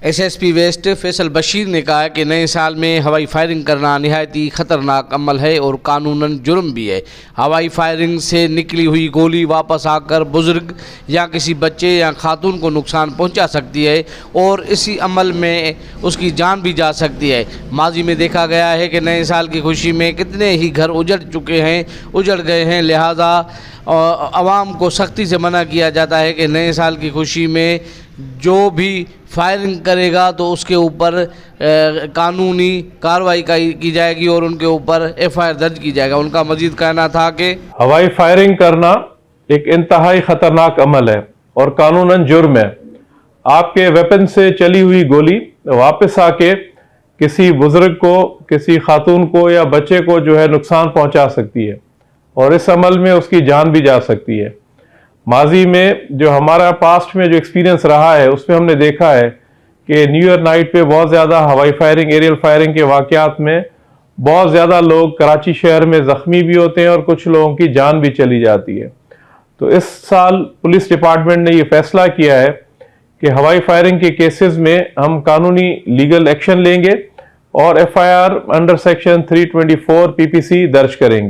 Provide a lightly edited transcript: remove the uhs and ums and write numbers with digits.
SSP waste Faisal Bashir ने कहा कि नए साल में हवाई फायरिंग करना निहायत ही ख़तरनाक अमल है और कानूनन जुर्म भी है। हवाई फायरिंग से निकली हुई गोली वापस आकर बुजुर्ग या किसी बच्चे या खातून को नुकसान पहुंचा सकती है और इसी अमल में उसकी जान भी जा सकती है। माजी में देखा गया है कि नए साल की खुशी में कितने ही घर उजड़ गए हैं, लिहाजा आवाम को सख्ती से मना किया जाता है कि नए साल की खुशी में जो भी फायरिंग करेगा तो उसके ऊपर कानूनी कार्रवाई की जाएगी और उनके ऊपर एफआईआर दर्ज की जाएगा। उनका मजीद कहना था कि हवाई फायरिंग करना एक इंतहाई खतरनाक अमल है और कानूनन जुर्म है। आपके वेपन से चली हुई गोली वापस आके किसी बुजुर्ग को, किसी खातून को या बच्चे को जो है नुकसान पहुंचा सकती है और इस अमल में उसकी जान भी जा सकती है। माजी में जो हमारा पास्ट में जो एक्सपीरियंस रहा है उसमें हमने देखा है कि न्यू ईयर नाइट पे बहुत ज़्यादा हवाई फायरिंग, एरियल फायरिंग के वाक़यात में बहुत ज़्यादा लोग कराची शहर में ज़ख्मी भी होते हैं और कुछ लोगों की जान भी चली जाती है। तो इस साल पुलिस डिपार्टमेंट ने ये फैसला किया है कि हवाई फायरिंग के केसेस में हम कानूनी लीगल एक्शन लेंगे और एफआईआर अंडर सेक्शन 324 पीपीसी दर्ज करेंगे।